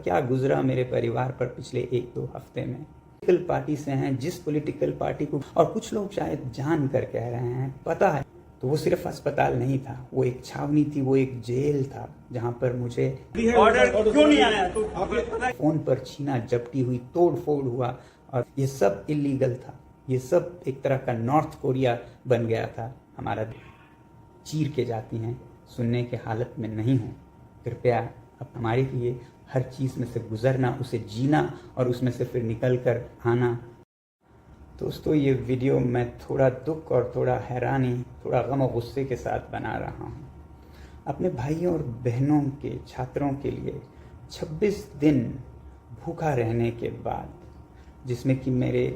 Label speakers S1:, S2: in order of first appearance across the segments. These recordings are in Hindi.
S1: क्या गुजरा मेरे परिवार पर पिछले 1-2 हफ्ते में। पॉलिटिकल पार्टी से हैं, जिस पॉलिटिकल पार्टी को, और कुछ लोग शायद जान कर कह रहे हैं, पता है, तो वो सिर्फ अस्पताल नहीं था, वो एक छावनी थी, वो एक जेल था जहां पर मुझे
S2: ऑर्डर क्यों नहीं आया तो
S1: फोन पर छीना झपटी हुई, तोड़ फोड़ हुआ, और ये सब इलीगल था। ये सब एक तरह का नॉर्थ कोरिया बन गया था। हमारा चीर के जाती हैं, सुनने के हालत में नहीं हूँ। कृपया अब हमारे लिए हर चीज़ में से गुजरना, उसे जीना और उसमें से फिर निकल कर आना। दोस्तों, ये वीडियो मैं थोड़ा दुख और थोड़ा हैरानी, थोड़ा गम और गुस्से के साथ बना रहा हूँ। अपने भाइयों और बहनों के, छात्रों के लिए 26 दिन भूखा रहने के बाद, जिसमें कि मेरे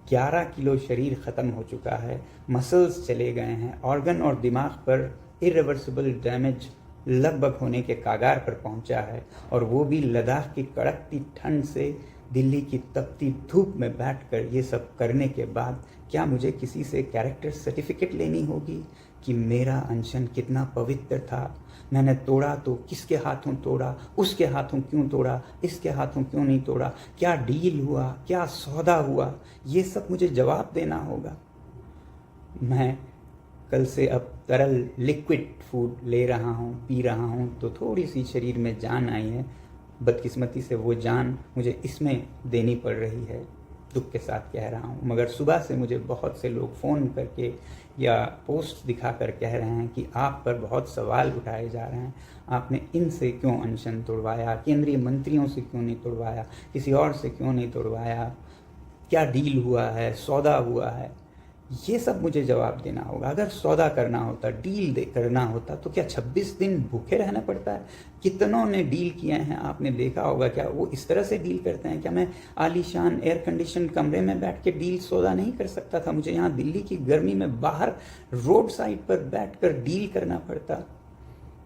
S1: 11 किलो शरीर ख़त्म हो चुका है, मसल्स चले गए हैं, ऑर्गन और दिमाग पर इरिवर्सिबल डैमेज लगभग होने के कागार पर पहुंचा है, और वो भी लद्दाख की कड़कती ठंड से दिल्ली की तपती धूप में बैठकर ये सब करने के बाद, क्या मुझे किसी से कैरेक्टर सर्टिफिकेट लेनी होगी कि मेरा अनशन कितना पवित्र था? मैंने तोड़ा तो किसके हाथों तोड़ा, उसके हाथों क्यों तोड़ा, इसके हाथों क्यों नहीं तोड़ा, क्या डील हुआ, क्या सौदा हुआ, ये सब मुझे जवाब देना होगा। मैं कल से अब तरल लिक्विड फूड ले रहा हूँ, पी रहा हूँ, तो थोड़ी सी शरीर में जान आई है। बदकिस्मती से वो जान मुझे इसमें देनी पड़ रही है, दुख के साथ कह रहा हूँ। मगर सुबह से मुझे बहुत से लोग फ़ोन करके या पोस्ट दिखाकर कह रहे हैं कि आप पर बहुत सवाल उठाए जा रहे हैं, आपने इनसे क्यों अनशन तोड़वाया, केंद्रीय मंत्रियों से क्यों नहीं तोड़वाया, किसी और से क्यों नहीं तोड़वाया, क्या डील हुआ है, सौदा हुआ है। ये सब मुझे जवाब देना होगा। अगर सौदा करना होता, डील करना होता, तो क्या 26 दिन भूखे रहना पड़ता है? कितनों ने डील किए हैं, आपने देखा होगा। क्या वो इस तरह से डील करते हैं? क्या मैं आलीशान एयर कंडीशन कमरे में बैठ के डील सौदा नहीं कर सकता था? मुझे यहाँ दिल्ली की गर्मी में बाहर रोड साइड पर बैठ कर डील करना पड़ता।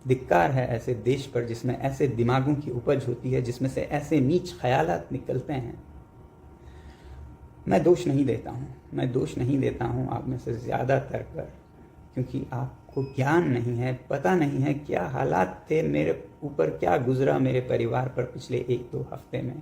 S1: धिक्कार है ऐसे देश पर जिसमें ऐसे दिमागों की उपज होती है, जिसमें से ऐसे नीच ख्यालात निकलते हैं। मैं दोष नहीं देता हूँ आप में से ज़्यादातर पर, क्योंकि आपको ज्ञान नहीं है, पता नहीं है क्या हालात थे मेरे ऊपर, क्या गुजरा मेरे परिवार पर पिछले 1-2 हफ्ते में।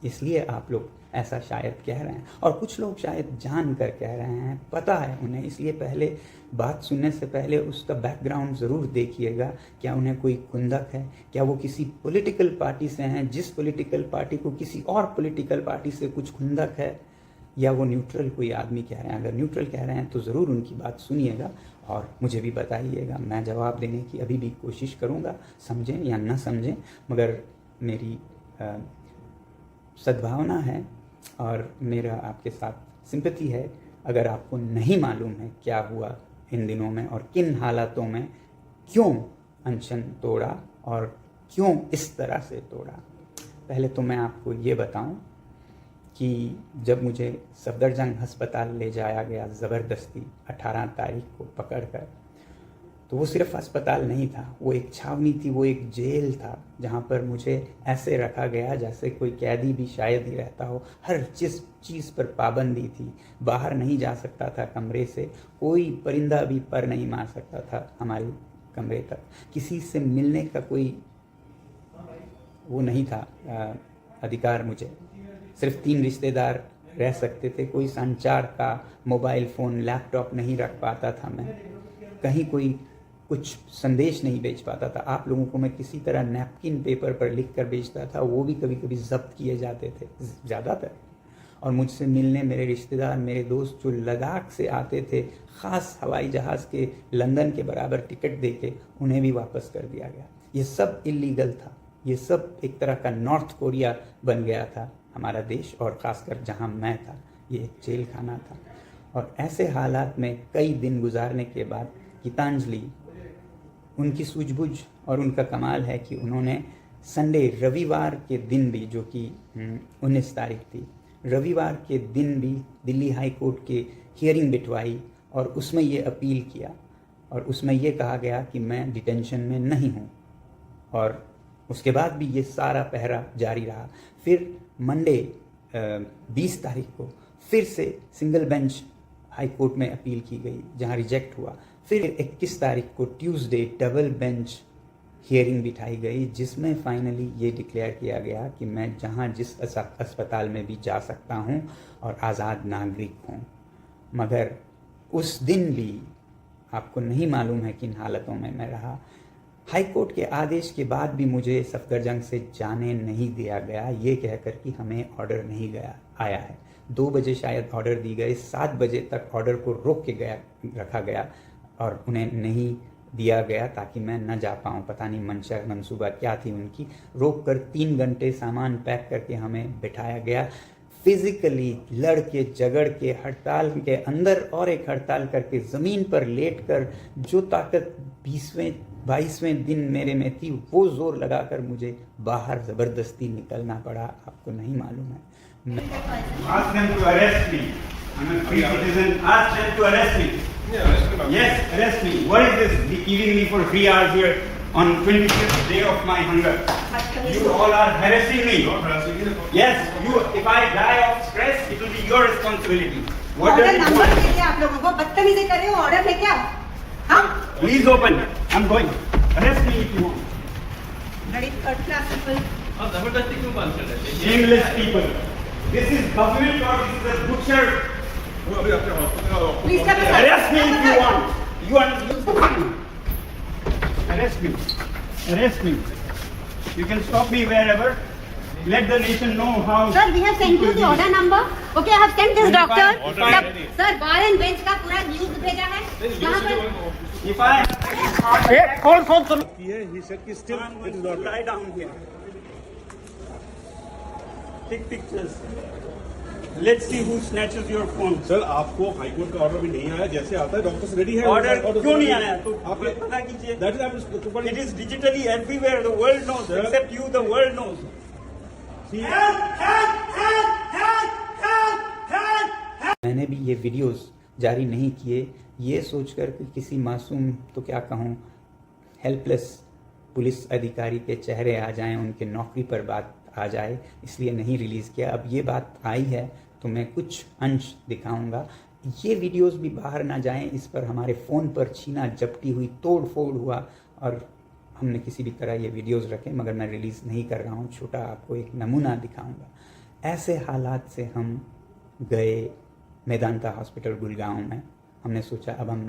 S1: इसलिए आप लोग ऐसा शायद कह रहे हैं, और कुछ लोग शायद जान कर कह रहे हैं, पता है उन्हें। इसलिए पहले बात सुनने से पहले उसका बैकग्राउंड ज़रूर देखिएगा। क्या उन्हें कोई खुंदक है? क्या वो किसी पॉलिटिकल पार्टी से हैं, जिस पॉलिटिकल पार्टी को किसी और पॉलिटिकल पार्टी से कुछ खुंदक है? या वो न्यूट्रल कोई आदमी कह रहे हैं? अगर न्यूट्रल कह रहे हैं तो ज़रूर उनकी बात सुनिएगा और मुझे भी बताइएगा। मैं जवाब देने की अभी भी कोशिश करूँगा, समझें या न समझें, मगर मेरी सद्भावना है और मेरा आपके साथ सिंपैथी है। अगर आपको नहीं मालूम है क्या हुआ इन दिनों में और किन हालातों में क्यों अनशन तोड़ा और क्यों इस तरह से तोड़ा, पहले तो मैं आपको ये बताऊं कि जब मुझे सफदरजंग अस्पताल ले जाया गया ज़बरदस्ती 18 तारीख को पकड़कर, तो वो सिर्फ अस्पताल नहीं था, वो एक छावनी थी, वो एक जेल था जहाँ पर मुझे ऐसे रखा गया जैसे कोई कैदी भी शायद ही रहता हो। हर चीज़ पर पाबंदी थी, बाहर नहीं जा सकता था कमरे से, कोई परिंदा भी पर नहीं मार सकता था हमारे कमरे तक, किसी से मिलने का कोई वो नहीं था अधिकार मुझे। सिर्फ 3 रिश्तेदार रह सकते थे, कोई संचार का मोबाइल फ़ोन, लैपटॉप नहीं रख पाता था मैं, कहीं कोई कुछ संदेश नहीं भेज पाता था। आप लोगों को मैं किसी तरह नैपकिन पेपर पर लिख कर भेजता था, वो भी कभी कभी जब्त किए जाते थे ज़्यादातर। और मुझसे मिलने मेरे रिश्तेदार, मेरे दोस्त जो लद्दाख से आते थे, ख़ास हवाई जहाज़ के लंदन के बराबर टिकट देके, उन्हें भी वापस कर दिया गया। ये सब इलीगल था, ये सब एक तरह का नॉर्थ कोरिया बन गया था हमारा देश, और ख़ासकर जहाँ मैं था ये एक जेल खाना था। और ऐसे हालात में कई दिन गुजारने के बाद गीतांजलि, उनकी सूझबूझ और उनका कमाल है कि उन्होंने संडे, रविवार के दिन भी, जो कि 19 तारीख थी, रविवार के दिन भी दिल्ली हाई कोर्ट के हियरिंग बिठवाई और उसमें ये अपील किया और उसमें ये कहा गया कि मैं डिटेंशन में नहीं हूँ। और उसके बाद भी ये सारा पहरा जारी रहा। फिर मंडे 20 तारीख को फिर से सिंगल बेंच हाई कोर्ट में अपील की गई, जहां रिजेक्ट हुआ। फिर 21 तारीख को ट्यूसडे डबल बेंच हियरिंग बिठाई गई जिसमें फाइनली ये डिक्लेयर किया गया कि मैं जहाँ जिस अस्पताल में भी जा सकता हूँ और आज़ाद नागरिक हूँ। मगर उस दिन भी आपको नहीं मालूम है किन हालतों में मैं रहा। हाई कोर्ट के आदेश के बाद भी मुझे सफदरजंग से जाने नहीं दिया गया, ये कहकर कि हमें ऑर्डर नहीं आया है। 2 बजे शायद ऑर्डर दी गई, 7 बजे तक ऑर्डर को रोक के रखा गया और उन्हें नहीं दिया गया ताकि मैं न जा पाऊँ। पता नहीं मंशा मंसूबा क्या थी उनकी। रोक कर 3 घंटे सामान पैक करके हमें बिठाया गया। फिजिकली लड़ के झगड़ के हड़ताल के अंदर और एक हड़ताल करके ज़मीन पर लेट कर जो ताकत 22वें दिन मेरे में थी वो जोर लगाकर मुझे बाहर ज़बरदस्ती निकलना पड़ा। आपको नहीं मालूम है।
S2: Ask them to arrest me. I'm a free citizen. Ask them to arrest me. Yes, arrest me. What is this giving me for 3 hours here on 25th day of my hunger? You all are harassing me. Yes, you. If I die of stress, it will be your responsibility. What does
S3: order
S2: it
S3: number
S2: want?
S3: दीजिए आप लोगों को, बदतमीजी कर रहे हो, ऑर्डर लेके आओ। हाँ,
S2: Please open. I'm going. Arrest me if you want.
S3: बड़ी थर्ड क्लास पीपल।
S4: जबरदस्ती क्यों बात कर रहे थे?
S2: Shameless people. This is government or this is a butcher?
S3: Please कर
S2: Arrest me if you want. You want? Arrest me. Arrest me. You can stop me wherever. Let the nation know how.
S3: Sir, we have sent you the order number. Okay, I have sent this
S2: And if
S3: doctor.
S2: I- if I-
S3: Sir, bar and bench का पूरा न्यूज भेजा है। यहाँ पर
S2: If I.
S5: He said कि still
S2: I'm
S5: it is
S2: going to
S5: not
S2: lie down here. Take pictures. Let's see who snatches your phone.
S5: Sir आपको हाई कोर्ट का ऑर्डर भी नहीं आया, जैसे आता है डॉक्टर्स रेडी है।
S2: ऑर्डर क्यों नहीं आया? तो
S5: आप
S2: पता कीजिए।
S5: दैट इज आप
S2: It is digitally everywhere. The world knows.
S5: Sir.
S2: Except you, the world knows.
S1: मैंने भी ये वीडियोस जारी नहीं किए ये सोचकर कि किसी मासूम तो क्या कहूँ हेल्पलेस पुलिस अधिकारी के चेहरे आ जाएं, उनके नौकरी पर बात आ जाए, इसलिए नहीं रिलीज़ किया। अब ये बात आई है तो मैं कुछ अंश दिखाऊंगा। ये वीडियोस भी बाहर ना जाएं, इस पर हमारे फ़ोन पर छीना झपटी हुई, तोड़ फोड़ हुआ और हमने किसी भी तरह ये वीडियोस रखे, मगर मैं रिलीज़ नहीं कर रहा हूँ। छोटा आपको एक नमूना दिखाऊंगा। ऐसे हालात से हम गए मेदांता हॉस्पिटल गुड़गांव में। हमने सोचा अब हम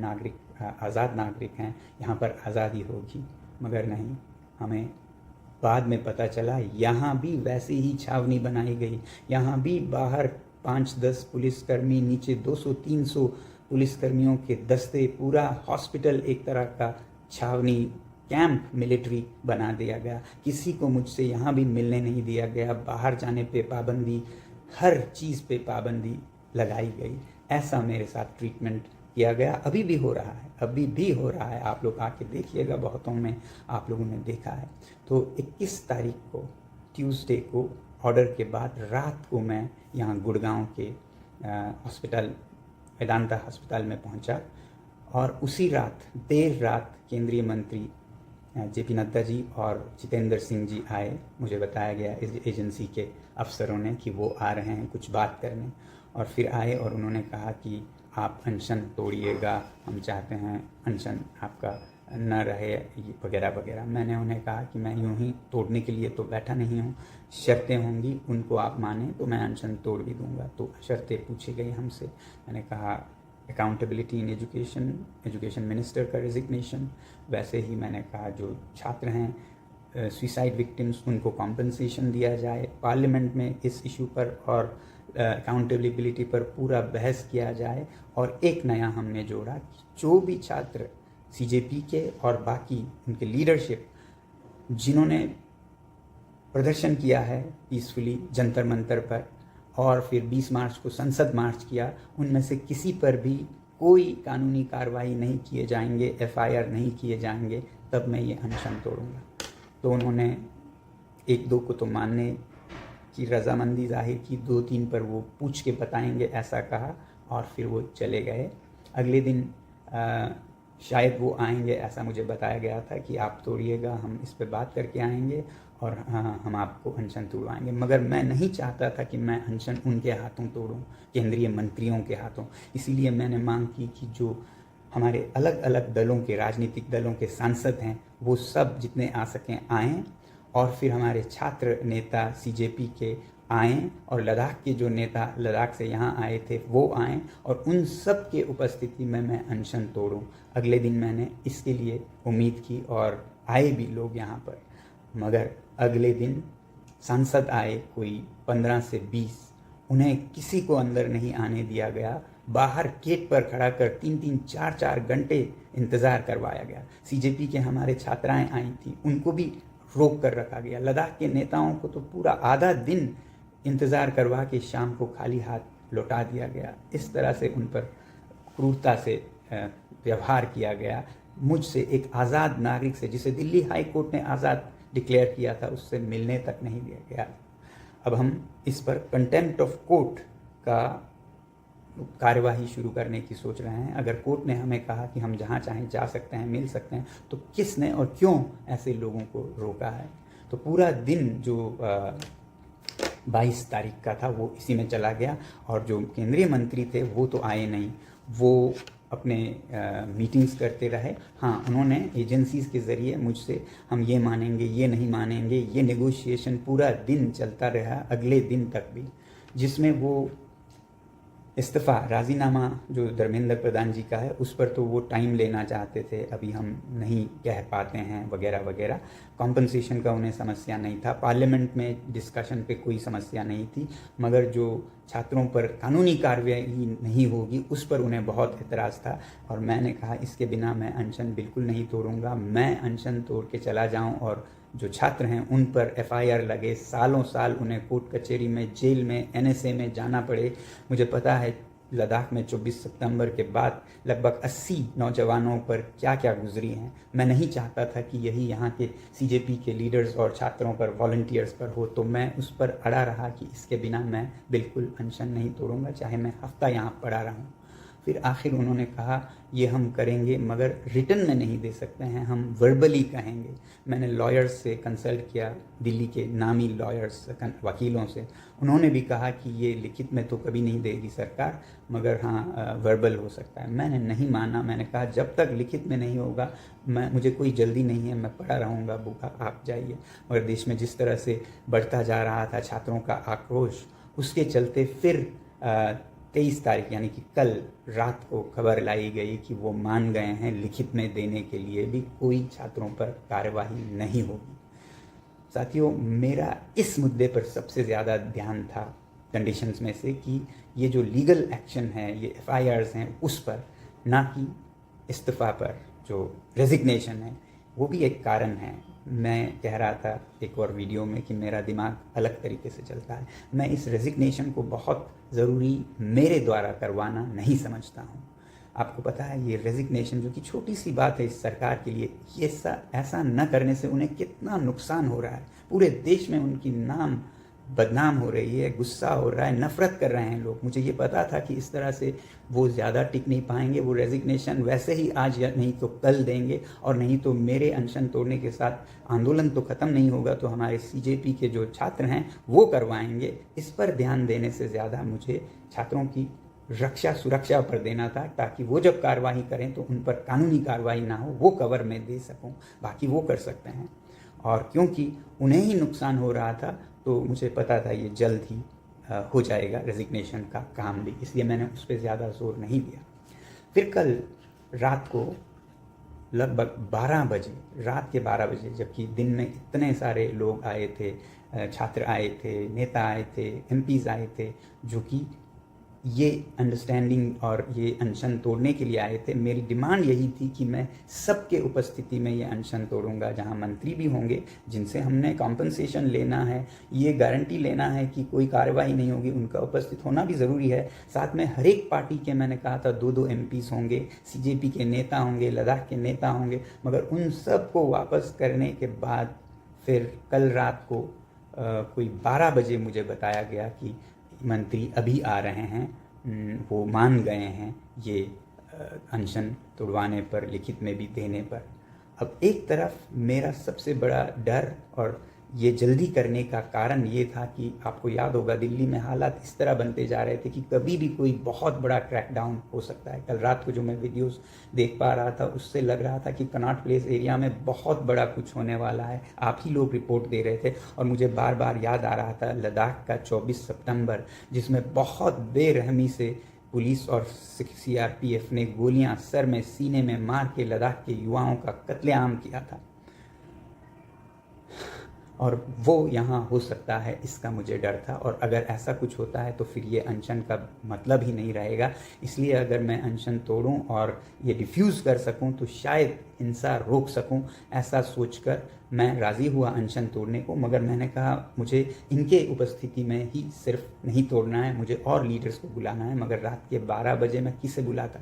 S1: आज़ाद नागरिक हैं, यहाँ पर आज़ादी होगी, मगर नहीं। हमें बाद में पता चला यहाँ भी वैसी ही छावनी बनाई गई। यहाँ भी बाहर 5-10 पुलिसकर्मी, नीचे 200-300 पुलिसकर्मियों के दस्ते, पूरा हॉस्पिटल एक तरह का छावनी कैंप मिलिट्री बना दिया गया। किसी को मुझसे यहाँ भी मिलने नहीं दिया गया। बाहर जाने पे पाबंदी, हर चीज़ पे पाबंदी लगाई गई। ऐसा मेरे साथ ट्रीटमेंट किया गया। अभी भी हो रहा है, अभी भी हो रहा है। आप लोग आके देखिएगा, बहुतों में आप लोगों ने देखा है। तो 21 तारीख को ट्यूसडे को ऑर्डर के बाद रात को मैं यहाँ गुड़गांव के हॉस्पिटल वेदांता हॉस्पिटल में पहुँचा और उसी रात देर रात केंद्रीय मंत्री जेपी नड्डा जी और जितेंद्र सिंह जी आए। मुझे बताया गया इस एजेंसी के अफसरों ने कि वो आ रहे हैं कुछ बात करने, और फिर आए और उन्होंने कहा कि आप अनशन तोड़िएगा, हम चाहते हैं अनशन आपका न रहे वगैरह वगैरह। मैंने उन्हें कहा कि मैं यूं ही तोड़ने के लिए तो बैठा नहीं हूं, शर्तें होंगी, उनको आप माने तो मैं अनशन तोड़ भी दूंगा। तो शर्तें पूछी गई हमसे। मैंने कहा अकाउंटेबिलिटी इन एजुकेशन मिनिस्टर का रेजिग्नेशन। वैसे ही मैंने कहा जो छात्र हैं सुसाइड विक्टिम्स उनको कॉम्पनसेशन दिया जाए। पार्लियामेंट में इस इशू पर और अकाउंटेबिलिटी पर पूरा बहस किया जाए। और एक नया हमने जोड़ा कि जो भी छात्र सीजेपी के और बाकी उनके लीडरशिप जिन्होंने प्रदर्शन किया है पीसफुली जंतर मंतर पर और फिर 20 मार्च को संसद मार्च किया, उनमें से किसी पर भी कोई कानूनी कार्रवाई नहीं किए जाएंगे, एफआईआर नहीं किए जाएंगे, तब मैं ये अनशन तोड़ूंगा। तो उन्होंने 1-2 को तो मानने की रजामंदी जाहिर की, 2-3 पर वो पूछ के बताएंगे ऐसा कहा और फिर वो चले गए। अगले दिन शायद वो आएंगे ऐसा मुझे बताया गया था कि आप तोड़िएगा, हम इस पे बात करके आएंगे और हम आपको अनशन तोड़वाएंगे। मगर मैं नहीं चाहता था कि मैं अनशन उनके हाथों तोड़ूं, केंद्रीय मंत्रियों के हाथों। इसीलिए मैंने मांग की कि जो हमारे अलग अलग दलों के, राजनीतिक दलों के सांसद हैं, वो सब जितने आ सकें आएँ, और फिर हमारे छात्र नेता सीजेपी के आएँ, और लद्दाख के जो नेता लद्दाख से यहाँ आए थे वो आएँ, और उन सब के उपस्थिति में मैं अनशन तोड़ूं। अगले दिन मैंने इसके लिए उम्मीद की और आए भी लोग यहाँ पर, मगर अगले दिन सांसद आए कोई 15 से 20, उन्हें किसी को अंदर नहीं आने दिया गया। बाहर गेट पर खड़ा कर 3-3, 4-4 घंटे इंतज़ार करवाया गया। सीजेपी के हमारे छात्राएं आई थी, उनको भी रोक कर रखा गया। लद्दाख के नेताओं को तो पूरा आधा दिन इंतज़ार करवा के शाम को खाली हाथ लौटा दिया गया। इस तरह से उन पर क्रूरता से व्यवहार किया गया। मुझसे, एक आज़ाद नागरिक से, जिसे दिल्ली हाई कोर्ट ने आज़ाद डिक्लेयर किया था, उससे मिलने तक नहीं दिया गया। अब हम इस पर कंटेम्प्ट ऑफ कोर्ट का कार्यवाही शुरू करने की सोच रहे हैं। अगर कोर्ट ने हमें कहा कि हम जहाँ चाहें जा सकते हैं, मिल सकते हैं, तो किसने और क्यों ऐसे लोगों को रोका है? तो पूरा दिन जो 22 तारीख का था वो इसी में चला गया, और जो केंद्रीय मंत्री थे वो तो आए नहीं, वो अपने मीटिंग्स करते रहे। हाँ, उन्होंने एजेंसीज़ के ज़रिए मुझसे हम ये मानेंगे, ये नहीं मानेंगे, ये नेगोशिएशन पूरा दिन चलता रहा, अगले दिन तक भी, जिसमें वो इस्तीफ़ा, राज़ीनामा जो धर्मेंद्र प्रधान जी का है, उस पर तो वो टाइम लेना चाहते थे, अभी हम नहीं कह पाते हैं वगैरह वगैरह। कॉम्पनसेशन का उन्हें समस्या नहीं था, पार्लियामेंट में डिस्कशन पे कोई समस्या नहीं थी, मगर जो छात्रों पर कानूनी कार्रवाई नहीं होगी उस पर उन्हें बहुत एतराज़ था। और मैंने कहा इसके बिना मैं अनशन बिल्कुल नहीं तोड़ूंगा। मैं अनशन तोड़ के चला जाऊं और जो छात्र हैं उन पर FIR लगे, सालों साल उन्हें कोर्ट कचहरी में, जेल में, NSA में जाना पड़े। मुझे पता है लद्दाख में 24 सितंबर के बाद लगभग 80 नौजवानों पर क्या क्या गुजरी हैं। मैं नहीं चाहता था कि यही यहाँ के CJP के लीडर्स और छात्रों पर, वॉलंटियर्स पर हो, तो मैं उस पर अड़ा रहा कि इसके बिना मैं बिल्कुल अनशन नहीं तोड़ूंगा, चाहे मैं हफ्ता यहाँ पड़ा रहूँ। फिर आखिर उन्होंने कहा ये हम करेंगे, मगर रिटन में नहीं दे सकते हैं, हम वर्बली कहेंगे। मैंने लॉयर्स से कंसल्ट किया, दिल्ली के नामी लॉयर्स, वकीलों से। उन्होंने भी कहा कि ये लिखित में तो कभी नहीं देगी सरकार, मगर हाँ वर्बल हो सकता है। मैंने नहीं माना, मैंने कहा जब तक लिखित में नहीं होगा मुझे कोई जल्दी नहीं है, मैं पड़ा रहूँगा भूखा, आप जाइए। मगर देश में जिस तरह से बढ़ता जा रहा था छात्रों का आक्रोश, उसके चलते फिर 23 तारीख यानी कि कल रात को खबर लाई गई कि वो मान गए हैं, लिखित में देने के लिए भी कोई छात्रों पर कार्यवाही नहीं होगी। साथियों, मेरा इस मुद्दे पर सबसे ज़्यादा ध्यान था कंडीशंस में से कि ये जो लीगल एक्शन है, ये FIRs हैं, उस पर, ना कि इस्तीफ़ा पर। जो रेजिग्नेशन है वो भी एक कारण है। मैं कह रहा था एक और वीडियो में कि मेरा दिमाग अलग तरीके से चलता है। मैं इस रेजिग्नेशन को बहुत ज़रूरी मेरे द्वारा करवाना नहीं समझता हूँ। आपको पता है ये रेजिग्नेशन जो कि छोटी सी बात है इस सरकार के लिए, ये ऐसा न करने से उन्हें कितना नुकसान हो रहा है। पूरे देश में उनकी नाम बदनाम हो रही है, गुस्सा हो रहा है, नफरत कर रहे हैं लोग। मुझे ये पता था कि इस तरह से वो ज़्यादा टिक नहीं पाएंगे। वो रेजिग्नेशन वैसे ही आज या नहीं तो कल देंगे, और नहीं तो मेरे अनशन तोड़ने के साथ आंदोलन तो ख़त्म नहीं होगा, तो हमारे CJP के जो छात्र हैं वो करवाएंगे। इस पर ध्यान देने से ज़्यादा मुझे छात्रों की रक्षा, सुरक्षा पर देना था, ताकि वो जब कार्रवाई करें तो उन पर कानूनी कार्रवाई ना हो, वो कवर में दे सकूं। बाकी वो कर सकते हैं, और क्योंकि उन्हें ही नुकसान हो रहा था तो मुझे पता था ये जल्द ही हो जाएगा रेजिग्नेशन का काम भी, इसलिए मैंने उस पर ज़्यादा जोर नहीं दिया। फिर कल रात को लगभग 12 बजे, रात के 12 बजे, जबकि दिन में इतने सारे लोग आए थे, छात्र आए थे, नेता आए थे, MPs आए थे, जो कि ये अंडरस्टैंडिंग और ये अनशन तोड़ने के लिए आए थे। मेरी डिमांड यही थी कि मैं सबके उपस्थिति में ये अनशन तोड़ूंगा, जहां मंत्री भी होंगे, जिनसे हमने कॉम्पनसेशन लेना है, ये गारंटी लेना है कि कोई कार्रवाई नहीं होगी, उनका उपस्थित होना भी ज़रूरी है। साथ में हर एक पार्टी के, मैंने कहा था 2-2 MPs होंगे, CJP के नेता होंगे, लद्दाख के नेता होंगे। मगर उन सब को वापस करने के बाद फिर कल रात को कोई 12 बजे मुझे बताया गया कि मंत्री अभी आ रहे हैं, वो मान गए हैं ये अनशन तुड़वाने पर, लिखित में भी देने पर। अब एक तरफ मेरा सबसे बड़ा डर और ये जल्दी करने का कारण ये था कि आपको याद होगा दिल्ली में हालात इस तरह बनते जा रहे थे कि कभी भी कोई बहुत बड़ा क्रैकडाउन हो सकता है। कल रात को जो मैं वीडियोस देख पा रहा था उससे लग रहा था कि कनॉट प्लेस एरिया में बहुत बड़ा कुछ होने वाला है। आप ही लोग रिपोर्ट दे रहे थे और मुझे बार बार याद आ रहा था लद्दाख का 24 सितंबर, जिसमें बहुत बेरहमी से पुलिस और CRPF ने गोलियां सर में सीने में मार के लद्दाख के युवाओं का कत्लेआम किया था। और वो यहाँ हो सकता है, इसका मुझे डर था। और अगर ऐसा कुछ होता है तो फिर ये अनशन का मतलब ही नहीं रहेगा। इसलिए अगर मैं अनशन तोड़ूं और ये डिफ्यूज़ कर सकूं तो शायद हिंसा रोक सकूं, ऐसा सोचकर मैं राज़ी हुआ अनशन तोड़ने को। मगर मैंने कहा मुझे इनके उपस्थिति में ही सिर्फ नहीं तोड़ना है, मुझे और लीडर्स को बुलाना है। मगर रात के 12 बजे मैं किसे बुलाता,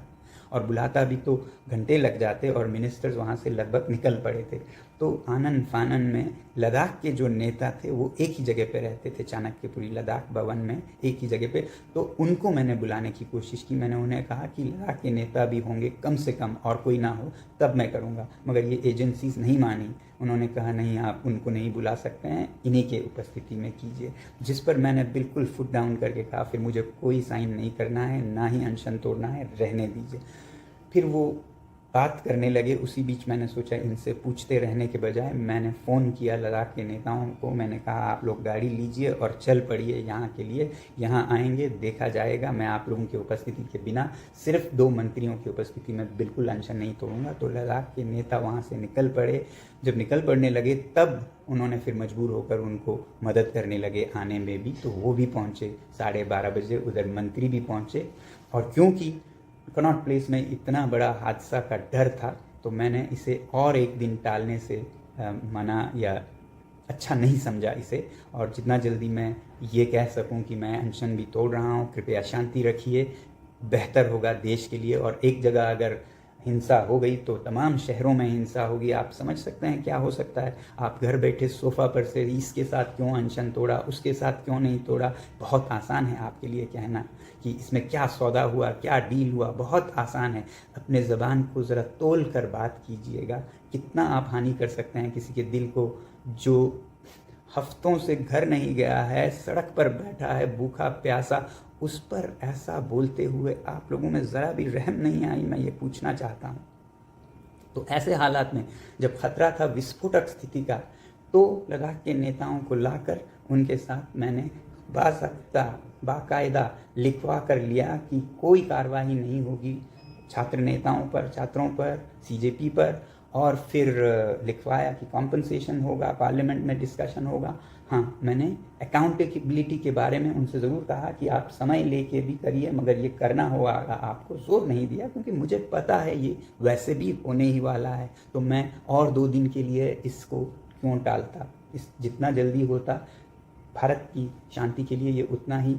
S1: और बुलाता भी तो घंटे लग जाते और मिनिस्टर्स वहाँ से लगभग निकल पड़े थे। तो आनन फानन में लद्दाख के जो नेता थे वो एक ही जगह पे रहते थे, चाणक्यपुरी लद्दाख भवन में एक ही जगह पे। तो उनको मैंने बुलाने की कोशिश की। मैंने उन्हें कहा कि लद्दाख के नेता भी होंगे कम से कम, और कोई ना हो तब मैं करूँगा। मगर ये एजेंसीज नहीं मानी। उन्होंने कहा नहीं, आप उनको नहीं बुला सकते हैं, इन्हीं के उपस्थिति में कीजिए। जिस पर मैंने बिल्कुल फुट डाउन करके कहा फिर मुझे कोई साइन नहीं करना है, ना ही अनशन तोड़ना है, रहने दीजिए। फिर वो बात करने लगे। उसी बीच मैंने सोचा इनसे पूछते रहने के बजाय मैंने फ़ोन किया लद्दाख के नेताओं को। मैंने कहा आप लोग गाड़ी लीजिए और चल पड़िए यहाँ के लिए, यहाँ आएंगे, देखा जाएगा। मैं आप लोगों की उपस्थिति के बिना सिर्फ 2 मंत्रियों की उपस्थिति में बिल्कुल अनशन नहीं तोड़ूंगा। तो लद्दाख के नेता वहाँ से निकल पड़े। जब निकल पड़ने लगे तब उन्होंने फिर मजबूर होकर उनको मदद करने लगे आने में भी। तो वो भी पहुँचे 12:30 बजे, उधर मंत्री भी पहुँचे। और क्योंकि कनॉट प्लेस में इतना बड़ा हादसा का डर था तो मैंने इसे और एक दिन टालने से मना या अच्छा नहीं समझा इसे। और जितना जल्दी मैं ये कह सकूं कि मैं अनशन भी तोड़ रहा हूं, कृपया शांति रखिए, बेहतर होगा देश के लिए। और एक जगह अगर हिंसा हो गई तो तमाम शहरों में हिंसा होगी। आप समझ सकते हैं क्या हो सकता है। आप घर बैठे सोफ़ा पर से इसके साथ क्यों अनशन तोड़ा, उसके साथ क्यों नहीं तोड़ा। बहुत आसान है आपके लिए कहना कि इसमें क्या सौदा हुआ, क्या डील हुआ, बहुत आसान है। अपने ज़बान को ज़रा तोल कर बात कीजिएगा। कितना आप हानि कर सकते हैं किसी के दिल को जो हफ्तों से घर नहीं गया है, सड़क पर बैठा है भूखा प्यासा, उस पर ऐसा बोलते हुए आप लोगों में ज़रा भी रहम नहीं आई। मैं ये पूछना चाहता हूँ। तो ऐसे हालात में जब खतरा था विस्फोटक स्थिति का, तो लद्दाख के नेताओं को लाकर उनके साथ मैंने बाकायदा लिखवा कर लिया कि कोई कार्रवाई नहीं होगी छात्र नेताओं पर, छात्रों पर, CJP पर। और फिर लिखवाया कि कॉम्पनसेशन होगा, पार्लियामेंट में डिस्कशन होगा। हाँ, मैंने अकाउंटेबिलिटी के बारे में उनसे ज़रूर कहा कि आप समय लेके भी करिए, मगर ये करना होगा। आपको जोर नहीं दिया क्योंकि मुझे पता है ये वैसे भी होने ही वाला है। तो मैं और 2 दिन के लिए इसको क्यों टालता। इस जितना जल्दी होता भारत की शांति के लिए ये उतना ही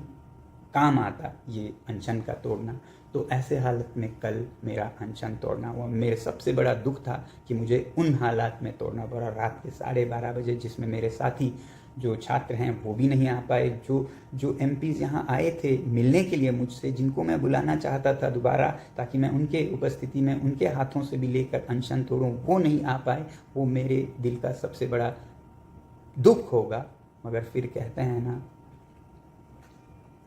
S1: काम आता, ये अनशन का तोड़ना। तो ऐसे हालत में कल मेरा अनशन तोड़ना हुआ। मेरे सबसे बड़ा दुख था कि मुझे उन हालात में तोड़ना पड़ा, रात के 12:30 बजे, जिसमें मेरे साथी जो छात्र हैं वो भी नहीं आ पाए। जो MPs यहाँ आए थे मिलने के लिए मुझसे, जिनको मैं बुलाना चाहता था दोबारा ताकि मैं उनके उपस्थिति में उनके हाथों से भी लेकर अनशन तोड़ूं, वो नहीं आ पाए। वो मेरे दिल का सबसे बड़ा दुख होगा। मगर फिर कहते हैं ना,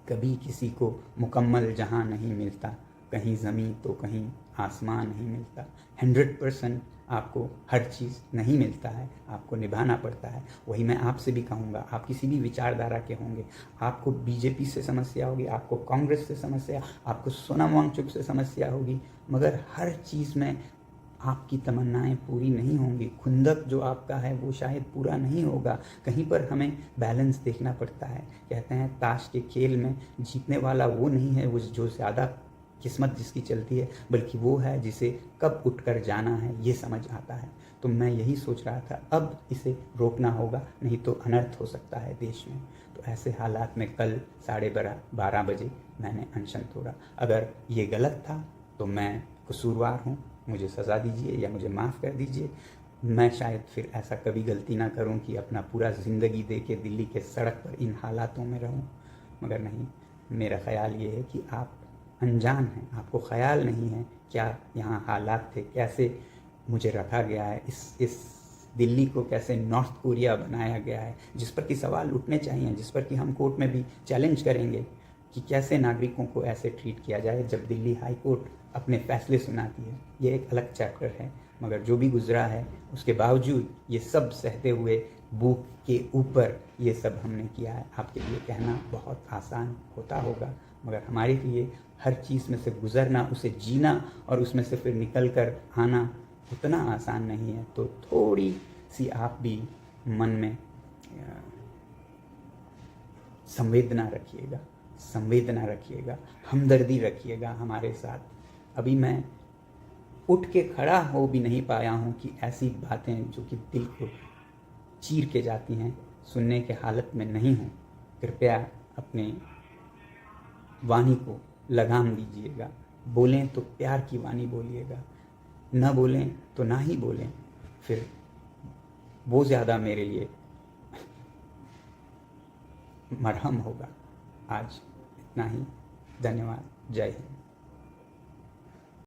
S1: कभी किसी को मुकम्मल जहां नहीं मिलता, कहीं ज़मीन तो कहीं आसमान नहीं मिलता। 100% आपको हर चीज़ नहीं मिलता है, आपको निभाना पड़ता है। वही मैं आपसे भी कहूँगा, आप किसी भी विचारधारा के होंगे, आपको BJP से समस्या होगी, आपको कांग्रेस से समस्या, आपको सोनम वांगचुक से समस्या होगी, मगर हर चीज़ में आपकी तमन्नाएं पूरी नहीं होंगी। खुंदक जो आपका है वो शायद पूरा नहीं होगा। कहीं पर हमें बैलेंस देखना पड़ता है। कहते हैं ताश के खेल में जीतने वाला वो नहीं है वो जो ज़्यादा किस्मत जिसकी चलती है, बल्कि वो है जिसे कब उठकर जाना है ये समझ आता है। तो मैं यही सोच रहा था, अब इसे रोकना होगा, नहीं तो अनर्थ हो सकता है देश में। तो ऐसे हालात में कल 12:30 बजे मैंने अनशन तोड़ा। अगर ये गलत था तो मैं कसूरवार हूँ, मुझे सज़ा दीजिए या मुझे माफ़ कर दीजिए। मैं शायद फिर ऐसा कभी गलती ना करूं कि अपना पूरा ज़िंदगी दे के दिल्ली के सड़क पर इन हालातों में रहूं। मगर नहीं, मेरा ख़्याल ये है कि आप अनजान हैं, आपको ख़्याल नहीं है क्या यहाँ हालात थे, कैसे मुझे रखा गया है इस दिल्ली को कैसे नॉर्थ कोरिया बनाया गया है, जिस पर कि सवाल उठने चाहिए, जिस पर कि हम कोर्ट में भी चैलेंज करेंगे कि कैसे नागरिकों को ऐसे ट्रीट किया जाए जब दिल्ली हाई कोर्ट अपने फैसले सुनाती है। ये एक अलग चैप्टर है, मगर जो भी गुजरा है उसके बावजूद ये सब सहते हुए भूख के ऊपर ये सब हमने किया है। आपके लिए कहना बहुत आसान होता होगा, मगर हमारे लिए हर चीज़ में से गुजरना, उसे जीना और उसमें से फिर निकल कर आना उतना आसान नहीं है। तो थोड़ी सी आप भी मन में संवेदना रखिएगा, हमदर्दी रखिएगा हमारे साथ। अभी मैं उठ के खड़ा हो भी नहीं पाया हूँ कि ऐसी बातें जो कि दिल को चीर के जाती हैं सुनने के हालत में नहीं हूँ। कृपया अपने वाणी को लगाम दीजिएगा। बोलें तो प्यार की वाणी बोलिएगा, न बोलें तो ना ही बोलें, फिर वो ज़्यादा मेरे लिए मरहम होगा। आज इतना ही। धन्यवाद। जय हिंद।